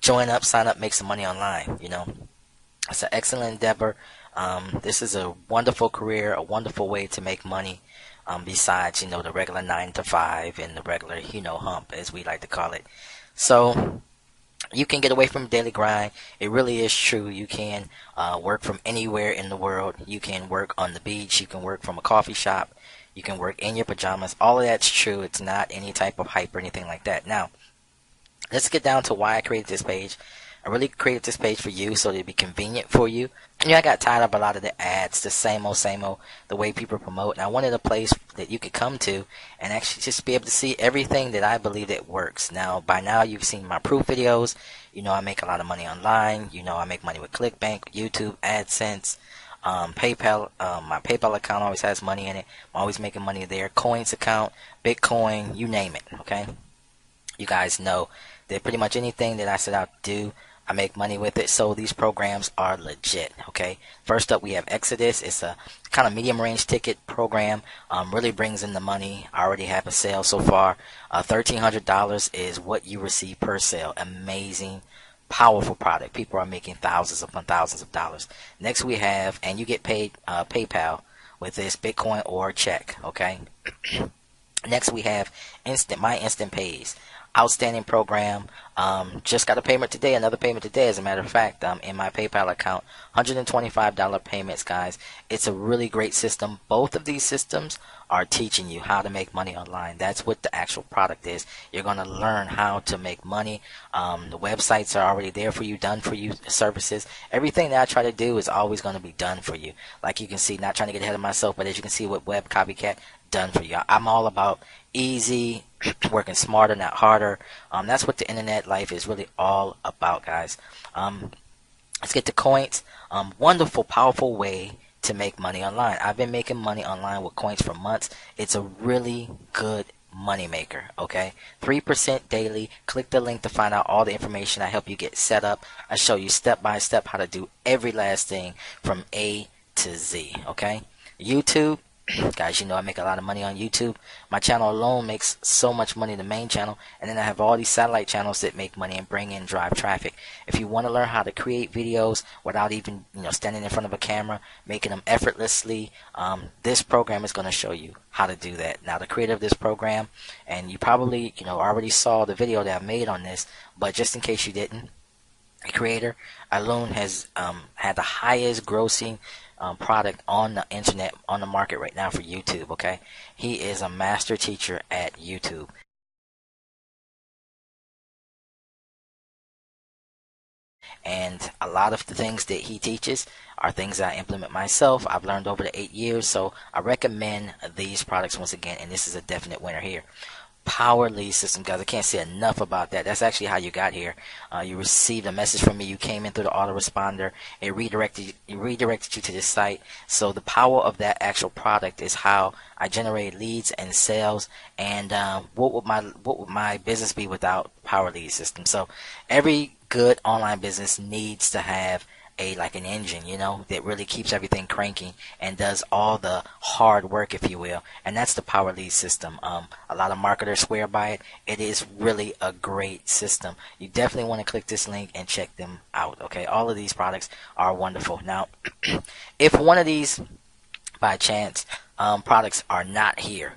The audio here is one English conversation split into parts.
join up, sign up, make some money online. It's an excellent endeavor. This is a wonderful career, a wonderful way to make money. Besides, the regular 9 to 5 and the regular, hump, as we like to call it. So you can get away from daily grind. It really is true. You can work from anywhere in the world. You can work on the beach. You can work from a coffee shop. You can work in your pajamas. All of that's true. It's not any type of hype or anything like that. Now, let's get down to why I created this page. I really created this page for you so that it'd be convenient for you. I got tired of a lot of the ads, the same old, the way people promote. And I wanted a place that you could come to and actually just be able to see everything that I believe that works. Now, by now, you've seen my proof videos. I make a lot of money online. I make money with ClickBank, YouTube, AdSense, PayPal. My PayPal account always has money in it. I'm always making money there. Coins account, Bitcoin, you name it, okay? You guys know that pretty much anything that I set out to do, I make money with it. So these programs are legit, okay? First up, we have Exodus. It's a kind of medium range ticket program. Really brings in the money. I already have a sale so far. $1,300 is what you receive per sale. Amazing, powerful product. People are making thousands upon thousands of dollars. Next we have, and you get paid PayPal with this, Bitcoin or check, okay? Next we have My Instant Pays. Outstanding program. Just got a payment today, another payment today, as a matter of fact, in my PayPal account. $125 payments, guys. It's a really great system. Both of these systems are teaching you how to make money online. That's what the actual product is. You're going to learn how to make money. The websites are already there for you, done for you, services. Everything that I try to do is always going to be done for you. Like you can see, not trying to get ahead of myself, but as you can see with Web Copycat, done for you. I'm all about easy, working smarter, not harder. That's what the internet life is really all about, guys. Let's get to coins. Wonderful, powerful way to make money online. I've been making money online with coins for months. It's a really good money maker, okay? 3% daily. Click the link to find out all the information. I help you get set up. I show you step by step how to do every last thing from A to Z, okay? YouTube. Guys, I make a lot of money on YouTube. My channel alone makes so much money, the main channel, and then I have all these satellite channels that make money and bring in, drive traffic. If you want to learn how to create videos without even standing in front of a camera, making them effortlessly, this program is going to show you how to do that. Now, the creator of this program, and you probably already saw the video that I made on this, but just in case you didn't, the creator alone has had the highest grossing product on the internet, on the market right now for YouTube, okay? He is a master teacher at YouTube. And a lot of the things that he teaches are things that I implement myself. I've learned over the 8 years, so I recommend these products once again, and this is a definite winner here. Power lead system, guys. I can't say enough about that. That's actually how you got here. You received a message from me. You came in through the autoresponder. It redirected you to this site. So the power of that actual product is how I generate leads and sales. And what would my business be without power lead system? So every good online business needs to have an engine, that really keeps everything cranking and does all the hard work, if you will. And that's the power lead system. A lot of marketers swear by it. It is really a great system. You definitely want to click this link and check them out, okay? All of these products are wonderful. Now, if one of these by chance products are not here,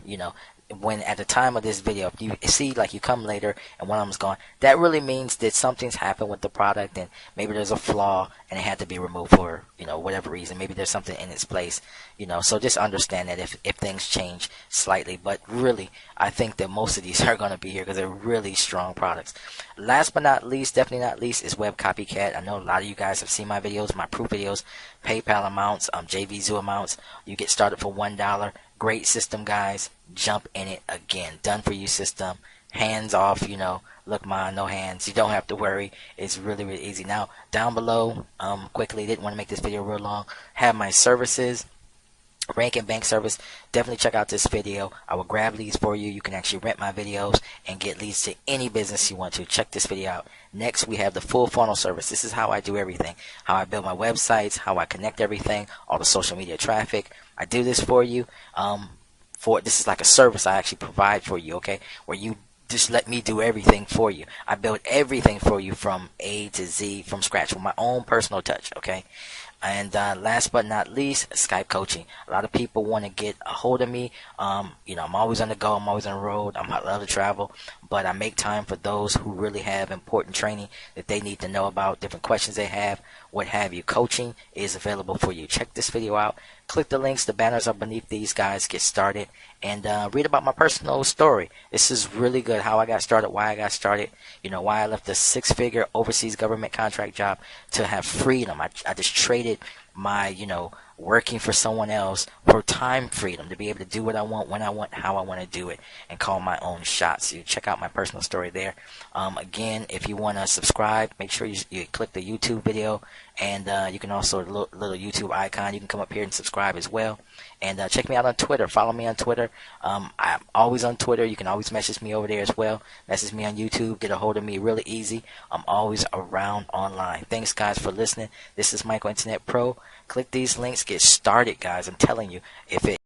when at the time of this video, if you see you come later and one of them's gone, that really means that something's happened with the product and maybe there's a flaw and it had to be removed for whatever reason. Maybe there's something in its place, so just understand that if things change slightly. But really, I think that most of these are going to be here because they're really strong products. Last but not least, definitely not least, is Web Copycat. I know a lot of you guys have seen my videos, my proof videos, PayPal amounts, JVZoo amounts. You get started for $1. Great system, guys. Jump in it again. Done for you system. Hands off, look, mine, no hands. You don't have to worry. It's really, really easy. Now, down below, quickly, didn't want to make this video real long, have my services. Rank bank service. Definitely check out this video. I will grab leads for you. You can actually rent my videos and get leads to any business you want to. Check this video out. Next, we have the full funnel service. This is how I do everything. How I build my websites, how I connect everything, all the social media traffic. I do this for you. This is like a service I actually provide for you, okay? Where you just let me do everything for you. I build everything for you from A to Z from scratch with my own personal touch, okay? And last but not least, Skype coaching. A lot of people want to get a hold of me. I'm always on the go. I'm always on the road. I love to travel, but I make time for those who really have important training that they need to know about, different questions they have, what have you. Coaching is available for you. Check this video out. Click the links. The banners are beneath these guys. Get started and read about my personal story. This is really good. How I got started, why I got started, why I left a six-figure overseas government contract job to have freedom. I just traded my, working for someone else for time freedom to be able to do what I want, when I want, how I want to do it, and call my own shots. So you check out my personal story there. Again, if you want to subscribe, make sure you click the YouTube video, and you can also little YouTube icon. You can come up here and subscribe as well. And check me out on Twitter. Follow me on Twitter. I'm always on Twitter. You can always message me over there as well. Message me on YouTube. Get a hold of me really easy. I'm always around online. Thanks, guys, for listening. This is Michael Internet Pro. Click these links. Get started, guys. I'm telling you, if it